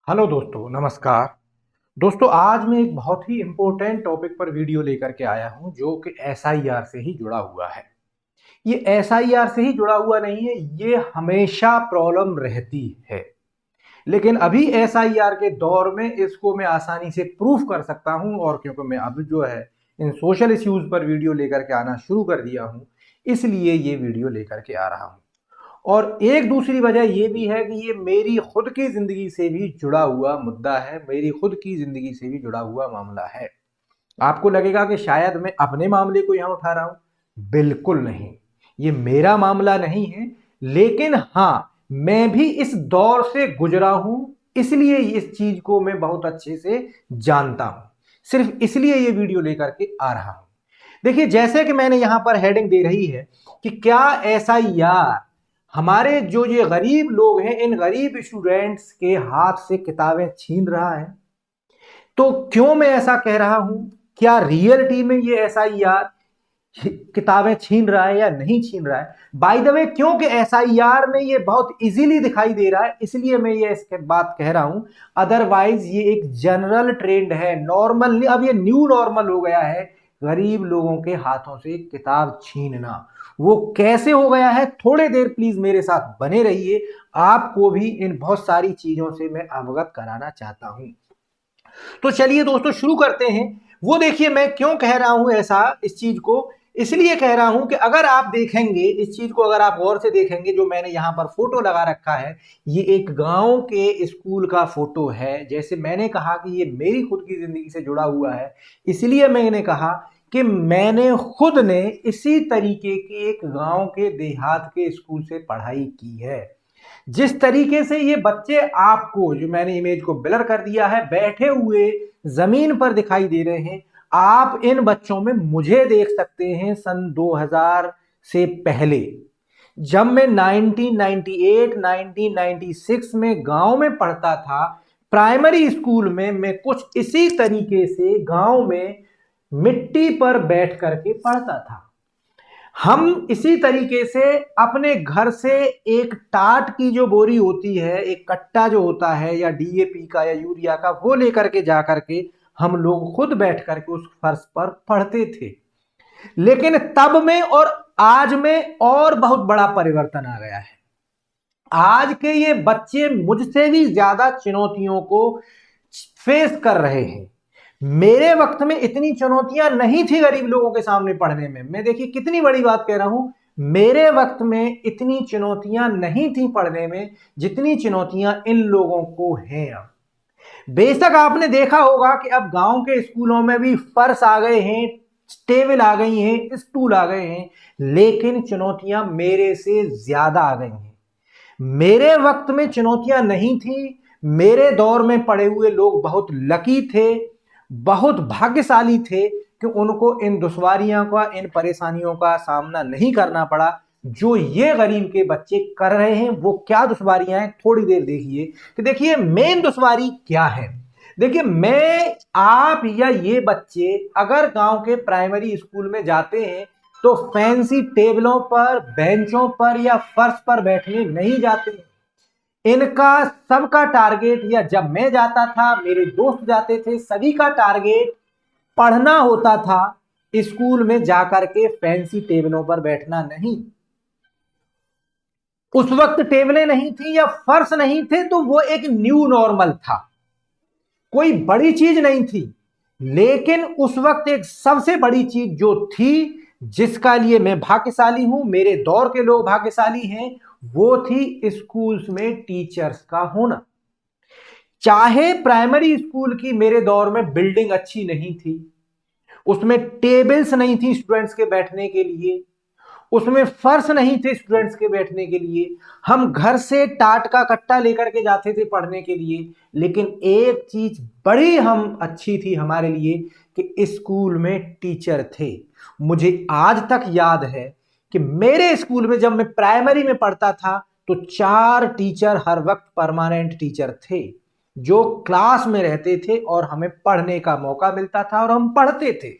Hello दोस्तों, नमस्कार। दोस्तों, आज मैं एक बहुत ही इम्पोर्टेंट टॉपिक पर वीडियो लेकर के आया हूं जो कि एसआईआर से ही जुड़ा हुआ है। ये एसआईआर से ही जुड़ा हुआ नहीं है, ये हमेशा प्रॉब्लम रहती है। लेकिन अभी एसआईआर के दौर में इसको मैं आसानी से प्रूफ कर सकता हूं, और क्योंकि मैं अब जो है इन सोशल इश्यूज पर वीडियो लेकर के आना शुरू कर दिया हूं, इसलिए ये वीडियो लेकर के आ रहा हूं। और एक दूसरी वजह यह भी है कि ये मेरी खुद की जिंदगी से भी जुड़ा हुआ मुद्दा है, मेरी खुद की जिंदगी से भी जुड़ा हुआ मामला है। आपको लगेगा कि शायद मैं अपने मामले को यहां उठा रहा हूं, बिल्कुल नहीं। ये मेरा मामला नहीं है, लेकिन हां, मैं भी इस दौर से गुजरा हूं, इसलिए इस चीज को मैं बहुत अच्छे से जानता हूं। सिर्फ इसलिए ये वीडियो लेकर के आ रहा हूं। देखिए, जैसे कि मैंने यहां पर हेडिंग दे रही है कि क्या ऐसा यार हमारे जो ये गरीब लोग हैं, इन गरीब स्टूडेंट्स के हाथ से किताबें छीन रहा है। तो क्यों मैं ऐसा कह रहा हूं? क्या रियलिटी में ये एसआईआर किताबें छीन रहा है या नहीं छीन रहा है? बाय द वे, क्योंकि एसआईआर में ये बहुत इजीली दिखाई दे रहा है, इसलिए मैं ये इसके बात कह रहा हूं। अदरवाइज ये एक जनरल ट्रेंड है, नॉर्मल नहीं, अब ये न्यू नॉर्मल हो गया है गरीब लोगों के हाथों से किताब छीनना। वो कैसे हो गया है, थोड़े देर प्लीज मेरे साथ बने रहिए। आपको भी इन बहुत सारी चीजों से मैं अवगत कराना चाहता हूं। तो चलिए दोस्तों, शुरू करते हैं। वो देखिए, मैं क्यों कह रहा हूं ऐसा, इस चीज को इसलिए कह रहा हूं कि अगर आप देखेंगे इस चीज को, अगर आप गौर से देखेंगे, जो मैंने यहां पर फोटो लगा रखा है, ये एक गांव के स्कूल का फोटो है। जैसे मैंने कहा कि ये मेरी खुद की जिंदगी से जुड़ा हुआ है, इसलिए मैंने कहा कि मैंने खुद ने इसी तरीके के एक गांव के देहात के स्कूल से पढ़ाई की है। जिस तरीके से ये बच्चे आपको, जो मैंने इमेज को ब्लर कर दिया है, बैठे हुए जमीन पर दिखाई दे रहे हैं, आप इन बच्चों में मुझे देख सकते हैं सन 2000 से पहले, जब मैं 1998 1996 में गांव में पढ़ता था। प्राइमरी स्कूल में मैं कुछ इसी तरीके से गांव में मिट्टी पर बैठ करके पढ़ता था। हम इसी तरीके से अपने घर से एक टाट की जो बोरी होती है, एक कट्टा जो होता है, या डीएपी का या यूरिया का, वो लेकर के जा करके हम लोग खुद बैठ करके उस फर्श पर पढ़ते थे। लेकिन तब में और आज में और बहुत बड़ा परिवर्तन आ गया है। आज के ये बच्चे मुझसे भी ज्यादा चुनौतियों को फेस कर रहे हैं। मेरे वक्त में इतनी चुनौतियां नहीं थी गरीब लोगों के सामने पढ़ने में। मैं देखिए कितनी बड़ी बात कह रहा हूं, मेरे वक्त में इतनी चुनौतियां नहीं थी पढ़ने में जितनी चुनौतियां इन लोगों को हैं अब। बेशक आपने देखा होगा कि अब गांव के स्कूलों में भी फर्श आ गए हैं, टेबल आ गई हैं, स्टूल आ गए हैं, लेकिन चुनौतियां मेरे से ज्यादा आ गई हैं। मेरे वक्त में चुनौतियां नहीं थी। मेरे दौर में पढ़े हुए लोग बहुत लकी थे, बहुत भाग्यशाली थे कि उनको इन दुश्वारियों का, इन परेशानियों का सामना नहीं करना पड़ा जो ये गरीब के बच्चे कर रहे हैं। वो क्या दुश्वारियां हैं, थोड़ी देर देखिए कि देखिए मेन दुश्वारी क्या है। देखिए, मैं, आप या ये बच्चे अगर गांव के प्राइमरी स्कूल में जाते हैं तो फैंसी टेबलों पर, बेंचों पर या फर्श पर बैठने नहीं जाते। इनका सबका टारगेट, या जब मैं जाता था, मेरे दोस्त जाते थे, सभी का टारगेट पढ़ना होता था। स्कूल में जाकर के फैंसी टेबलों पर बैठना नहीं। उस वक्त टेबलें नहीं थी या फर्श नहीं थे, तो वो एक न्यू नॉर्मल था, कोई बड़ी चीज नहीं थी। लेकिन उस वक्त एक सबसे बड़ी चीज जो थी, जिसका लिए मैं भाग्यशाली हूं, मेरे दौर के लोग भाग्यशाली हैं, वो थी स्कूल्स में टीचर्स का होना। चाहे प्राइमरी स्कूल की मेरे दौर में बिल्डिंग अच्छी नहीं थी, उसमें टेबल्स नहीं थी स्टूडेंट्स के बैठने के लिए, उसमें फर्श नहीं थे स्टूडेंट्स के बैठने के लिए, हम घर से टाट का कट्टा लेकर के जाते थे पढ़ने के लिए। लेकिन एक चीज बड़ी हम अच्छी थी हमारे लिए कि स्कूल में टीचर थे। मुझे आज तक याद है कि मेरे स्कूल में जब मैं प्राइमरी में पढ़ता था तो 4 टीचर हर वक्त परमानेंट टीचर थे, जो क्लास में रहते थे और हमें पढ़ने का मौका मिलता था और हम पढ़ते थे।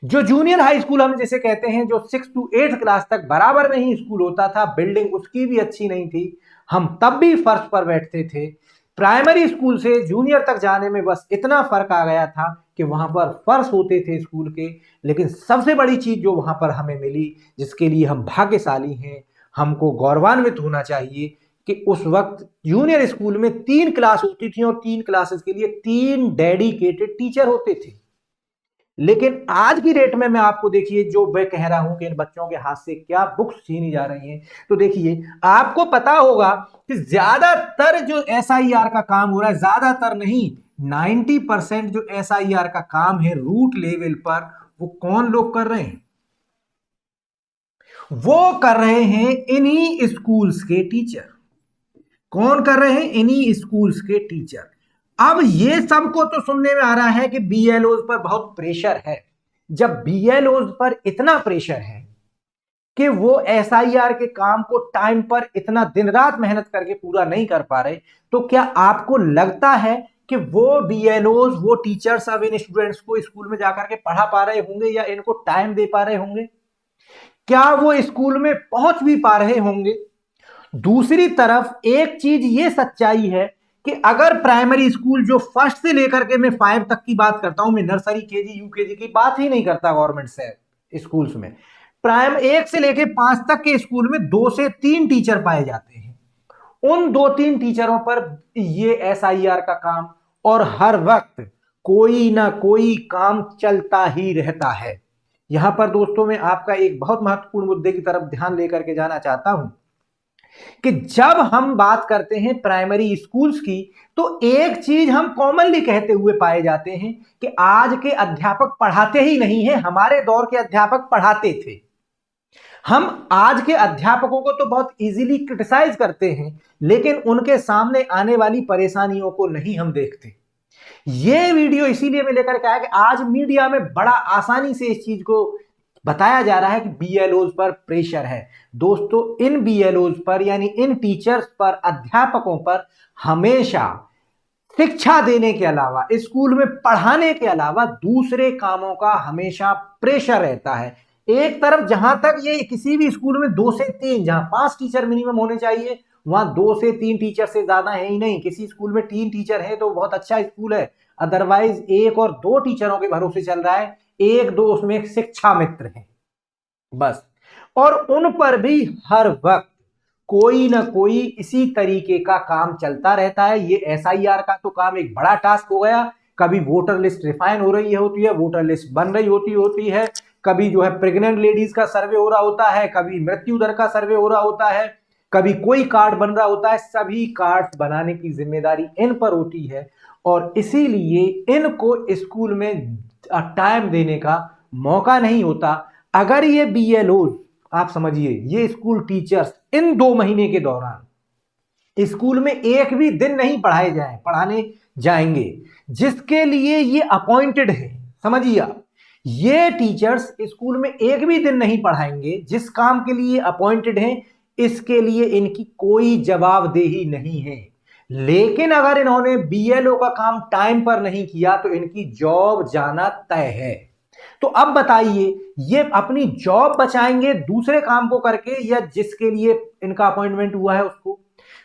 जो जूनियर हाई स्कूल हम जिसे कहते हैं, जो 6 to 8 क्लास तक बराबर में ही स्कूल होता था, बिल्डिंग उसकी भी अच्छी नहीं थी, हम तब भी फर्श पर बैठते थे। प्राइमरी स्कूल से जूनियर तक जाने में बस इतना फर्क आ गया था कि वहां पर फर्श होते थे स्कूल के, लेकिन सबसे बड़ी चीज जो वहां पर हमें मिली, जिसके लिए हम भाग्यशाली हैं, हमको गौरवान्वित होना चाहिए, कि उस वक्त जूनियर स्कूल में 3 क्लास होती थी और 3 क्लासेस के लिए 3 डेडिकेटेड टीचर होते थे। लेकिन आज की डेट में मैं आपको देखिए, जो मैं कह रहा हूं कि इन बच्चों के हाथ से क्या बुक्स छीनी जा रही हैं, तो देखिए आपको पता होगा कि ज्यादातर जो एसआईआर का काम हो रहा है, ज्यादातर नहीं 90% जो एसआईआर का काम है रूट लेवल पर, वो कौन लोग कर रहे हैं? वो कर रहे हैं इन्हीं स्कूल्स के टीचर। कौन कर रहे हैं? इन्हीं स्कूल्स के टीचर। अब ये सबको तो सुनने में आ रहा है कि बीएलओ पर बहुत प्रेशर है। जब बीएलओ पर इतना प्रेशर है कि वो एसआईआर के काम को टाइम पर इतना दिन रात मेहनत करके पूरा नहीं कर पा रहे, तो क्या आपको लगता है कि वो बीएलओ, वो टीचर्स अब इन स्टूडेंट्स को स्कूल में जाकर के पढ़ा पा रहे होंगे या इनको टाइम दे पा रहे होंगे? क्या वो स्कूल में पहुंच भी पा रहे होंगे? दूसरी तरफ एक चीज ये सच्चाई है कि अगर प्राइमरी स्कूल जो फर्स्ट से लेकर के मैं 5 तक की बात करता हूं, मैं नर्सरी केजी यूकेजी की बात ही नहीं करता गवर्नमेंट से स्कूल्स में, प्राइम 1 से लेकर 5 तक के स्कूल में 2 से 3 टीचर पाए जाते हैं। उन 2-3 टीचरों पर ये एसआईआर का काम, और हर वक्त कोई ना कोई काम चलता ही रहता है। यहां पर दोस्तों मैं आपका एक बहुत महत्वपूर्ण मुद्दे की तरफ ध्यान लेकर के जाना चाहता हूं कि जब हम बात करते हैं प्राइमरी स्कूल्स की, तो एक चीज हम कॉमनली कहते हुए पाए जाते हैं कि आज के अध्यापक पढ़ाते ही नहीं है, हमारे दौर के अध्यापक पढ़ाते थे। हम आज के अध्यापकों को तो बहुत इजीली क्रिटिसाइज करते हैं, लेकिन उनके सामने आने वाली परेशानियों को नहीं हम देखते। ये वीडियो इसीलिए मैं लेकर के आया कि आज मीडिया में बड़ा आसानी से इस चीज को बताया जा रहा है कि बीएलओज पर प्रेशर है। दोस्तों, इन बीएलओज पर यानी इन टीचर्स पर, अध्यापकों पर हमेशा शिक्षा देने के अलावा, स्कूल में पढ़ाने के अलावा दूसरे कामों का हमेशा प्रेशर रहता है। एक तरफ जहां तक ये किसी भी स्कूल में 2 से 3, जहां 5 टीचर मिनिमम होने चाहिए, वहां 2 से 3 टीचर से ज्यादा है ही नहीं। किसी स्कूल में 3 टीचर है तो बहुत अच्छा स्कूल है, अदरवाइज 1 और 2 टीचरों के भरोसे चल रहा है, 1-2 उसमें शिक्षा मित्र हैं बस। और उन पर भी हर वक्त कोई ना कोई इसी तरीके का काम चलता रहता है। ये एसआईआर का तो काम एक बड़ा टास्क हो गया। कभी वोटर लिस्ट रिफाइन हो रही होती है, वोटर लिस्ट बन रही होती है, कभी जो है प्रेग्नेंट लेडीज का सर्वे हो रहा होता है, कभी मृत्यु दर का सर्वे हो रहा होता है, कभी कोई कार्ड बन रहा होता है। सभी कार्ड बनाने की जिम्मेदारी इन पर होती है, और इसीलिए इनको स्कूल में टाइम देने का मौका नहीं होता। अगर ये बीएलओ, आप समझिए ये स्कूल टीचर्स इन 2 महीने के दौरान स्कूल में एक भी दिन नहीं पढ़ाने जाएंगे, जिसके लिए ये अपॉइंटेड है, समझिए आप, ये टीचर्स स्कूल में एक भी दिन नहीं पढ़ाएंगे, जिस काम के लिए अपॉइंटेड हैं, इसके लिए इनकी कोई जवाबदेही नहीं है। लेकिन अगर इन्होंने बीएलओ का काम टाइम पर नहीं किया तो इनकी जॉब जाना तय है। तो अब बताइए, ये अपनी जॉब बचाएंगे दूसरे काम को करके, या जिसके लिए इनका अपॉइंटमेंट हुआ है उसको?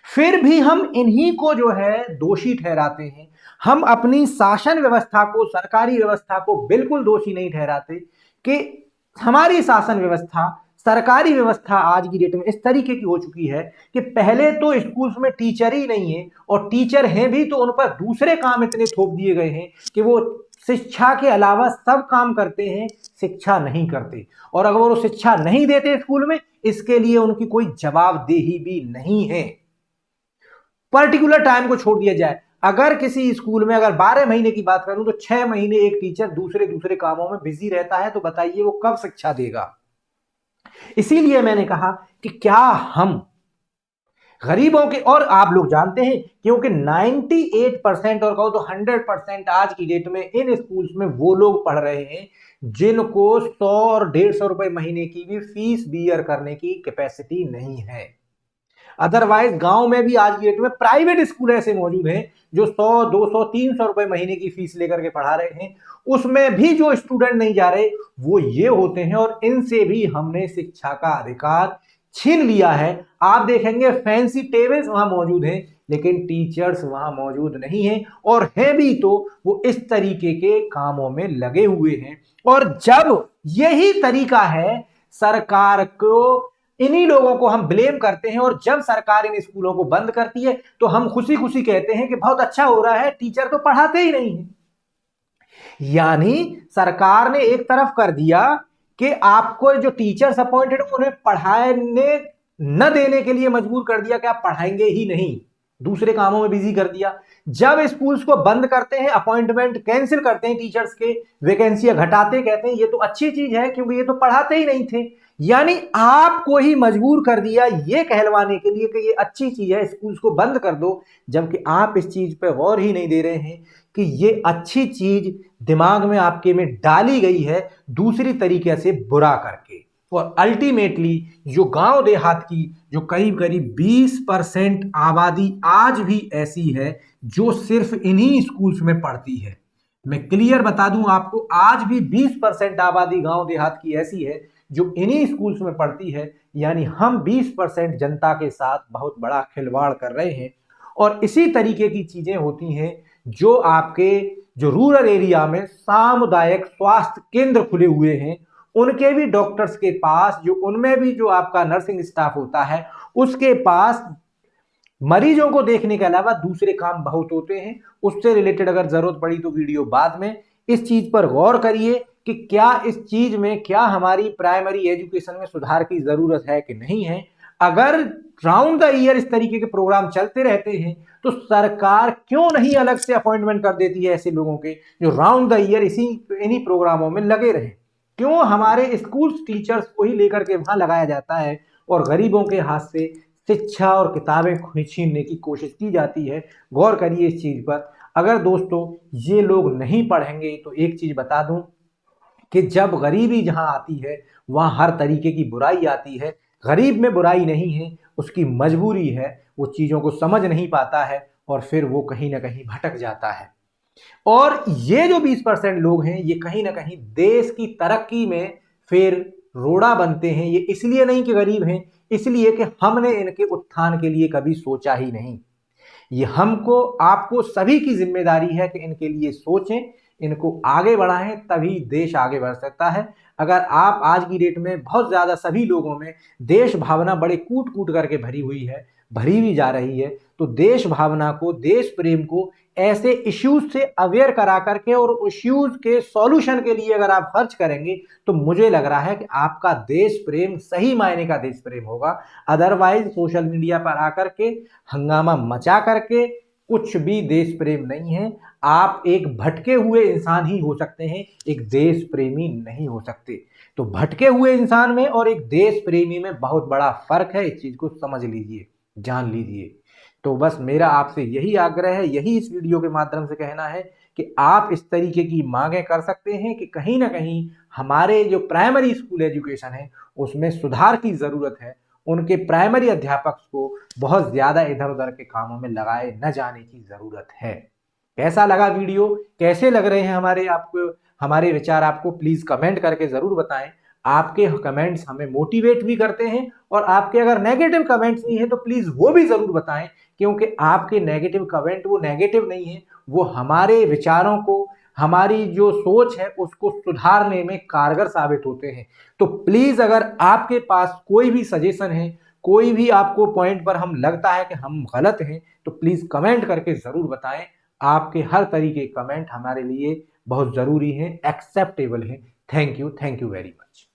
फिर भी हम इन्हीं को जो है दोषी ठहराते हैं। हम अपनी शासन व्यवस्था को, सरकारी व्यवस्था को बिल्कुल दोषी नहीं ठहराते कि हमारी शासन व्यवस्था, सरकारी व्यवस्था आज की डेट में इस तरीके की हो चुकी है कि पहले तो स्कूल्स में टीचर ही नहीं है, और टीचर हैं भी तो उन पर दूसरे काम इतने थोप दिए गए हैं कि वो शिक्षा के अलावा सब काम करते हैं, शिक्षा नहीं करते। और अगर वो शिक्षा नहीं देते स्कूल में, इसके लिए उनकी कोई जवाबदेही भी नहीं है। पर्टिकुलर टाइम को छोड़ दिया जाए, अगर किसी स्कूल में अगर 12 महीने की बात करूं तो 6 महीने एक टीचर दूसरे कामों में बिजी रहता है, तो बताइए वो कब शिक्षा देगा? इसीलिए मैंने कहा कि क्या हम गरीबों के, और आप लोग जानते हैं क्योंकि 98% और कहो तो 100% आज की डेट में इन स्कूल्स में वो लोग पढ़ रहे हैं जिनको 100 और 150 रुपए महीने की भी फीस बियर करने की कैपेसिटी नहीं है। अदरवाइज गांव में भी आज की डेट में प्राइवेट स्कूल ऐसे मौजूद हैं जो 100, 200, 300 रुपए महीने की फीस लेकर के पढ़ा रहे हैं। उसमें भी जो स्टूडेंट नहीं जा रहे वो ये होते हैं, और इनसे भी हमने शिक्षा का अधिकार छीन लिया है। आप देखेंगे फैंसी टेबल्स वहां मौजूद हैं, लेकिन टीचर्स वहां मौजूद नहीं हैं, और है भी तो वो इस तरीके के कामों में लगे हुए हैं। और जब यही तरीका है सरकार को, इन्हीं लोगों को हम ब्लेम करते हैं, और जब सरकार इन स्कूलों को बंद करती है तो हम खुशी खुशी कहते हैं कि बहुत अच्छा हो रहा है, टीचर तो पढ़ाते ही नहीं है। यानी सरकार ने एक तरफ कर दिया कि आपको जो टीचर्स अपॉइंटेड उन्हें पढ़ाने न देने के लिए मजबूर कर दिया कि आप पढ़ाएंगे ही नहीं, दूसरे कामों में बिजी कर दिया। जब स्कूल्स को बंद करते हैं, अपॉइंटमेंट कैंसिल करते हैं टीचर्स के, वैकेंसियां घटाते, कहते हैं ये तो अच्छी चीज है क्योंकि ये तो पढ़ाते ही नहीं थे। यानी आपको ही मजबूर कर दिया ये कहलवाने के लिए कि ये अच्छी चीज है, स्कूल्स को बंद कर दो, जबकि आप इस चीज पे गौर ही नहीं दे रहे हैं कि ये अच्छी चीज दिमाग में आपके में डाली गई है दूसरी तरीके से बुरा करके। और अल्टीमेटली जो गांव देहात की जो करीब करीब 20% आबादी आज भी ऐसी है जो सिर्फ इन्हीं स्कूल्स में पढ़ती है। मैं क्लियर बता दूं आपको, आज भी 20% आबादी गांव देहात की ऐसी है जो इन्हीं स्कूल्स में पढ़ती है। यानी हम 20% जनता के साथ बहुत बड़ा खिलवाड़ कर रहे हैं। और इसी तरीके की चीजें होती हैं जो आपके जो रूरल एरिया में सामुदायिक स्वास्थ्य केंद्र खुले हुए हैं, उनके भी डॉक्टर्स के पास, जो उनमें भी जो आपका नर्सिंग स्टाफ होता है उसके पास मरीजों को देखने के अलावा दूसरे काम बहुत होते हैं। उससे रिलेटेड अगर जरूरत पड़ी तो वीडियो बाद में, इस चीज पर गौर करिए कि क्या इस चीज में, क्या हमारी प्राइमरी एजुकेशन में सुधार की जरूरत है कि नहीं है। अगर राउंड द ईयर इस तरीके के प्रोग्राम चलते रहते हैं तो सरकार क्यों नहीं अलग से अपॉइंटमेंट कर देती है ऐसे लोगों के जो राउंड द ईयर इन्हीं प्रोग्रामों में लगे रहे। क्यों हमारे स्कूल टीचर्स को ही लेकर के वहां लगाया जाता है और गरीबों के हाथ से शिक्षा और किताबें छीनने की कोशिश की जाती है। गौर करिए इस चीज पर। अगर दोस्तों ये लोग नहीं पढ़ेंगे तो एक चीज बता दूं कि जब गरीबी जहां आती है वहां हर तरीके की बुराई आती है। गरीब में बुराई नहीं है, उसकी मजबूरी है, वो चीजों को समझ नहीं पाता है और फिर वो कहीं ना कहीं भटक जाता है। और ये जो 20% लोग हैं ये कहीं ना कहीं देश की तरक्की में फिर रोड़ा बनते हैं। ये इसलिए नहीं कि गरीब हैं, इसलिए कि हमने इनके उत्थान के लिए कभी सोचा ही नहीं। ये हमको, आपको सभी की जिम्मेदारी है कि इनके लिए सोचें, इनको आगे बढ़ाएं, तभी देश आगे बढ़ सकता है। अगर आप आज की डेट में बहुत ज्यादा सभी लोगों में देश भावना बड़े कूट कूट करके भरी हुई है, भरी भी जा रही है, तो देश भावना को, देश प्रेम को ऐसे इश्यूज से अवेयर करा करके और इश्यूज के सॉल्यूशन के लिए अगर आप खर्च करेंगे तो मुझे लग रहा है कि आपका देश प्रेम सही मायने का देश प्रेम होगा। अदरवाइज सोशल मीडिया पर आकर के हंगामा मचा करके कुछ भी देश प्रेम नहीं है। आप एक भटके हुए इंसान ही हो सकते हैं, एक देश प्रेमी नहीं हो सकते। तो भटके हुए इंसान में और एक देश प्रेमी में बहुत बड़ा फर्क है, इस चीज को समझ लीजिए, जान लीजिए। तो बस मेरा आपसे यही आग्रह है, यही इस वीडियो के माध्यम से कहना है कि आप इस तरीके की मांगे कर सकते हैं कि कहीं ना कहीं हमारे जो प्राइमरी स्कूल एजुकेशन है उसमें सुधार की जरूरत है। उनके प्राइमरी अध्यापक को बहुत ज्यादा इधर उधर के कामों में लगाए न जाने की जरूरत है। कैसा लगा वीडियो, कैसे लग रहे हैं हमारे आपको, हमारे विचार आपको प्लीज कमेंट करके जरूर बताएं। आपके कमेंट्स हमें मोटिवेट भी करते हैं, और आपके अगर नेगेटिव कमेंट्स नहीं है तो प्लीज वो भी जरूर बताएं, क्योंकि आपके नेगेटिव कमेंट वो नेगेटिव नहीं है, वो हमारे विचारों को, हमारी जो सोच है उसको सुधारने में कारगर साबित होते हैं। तो प्लीज अगर आपके पास कोई भी सजेशन है, कोई भी आपको पॉइंट पर हम लगता है कि हम गलत हैं, तो प्लीज कमेंट करके जरूर बताएं। आपके हर तरीके कमेंट हमारे लिए बहुत जरूरी हैं, एक्सेप्टेबल हैं। Thank you very much.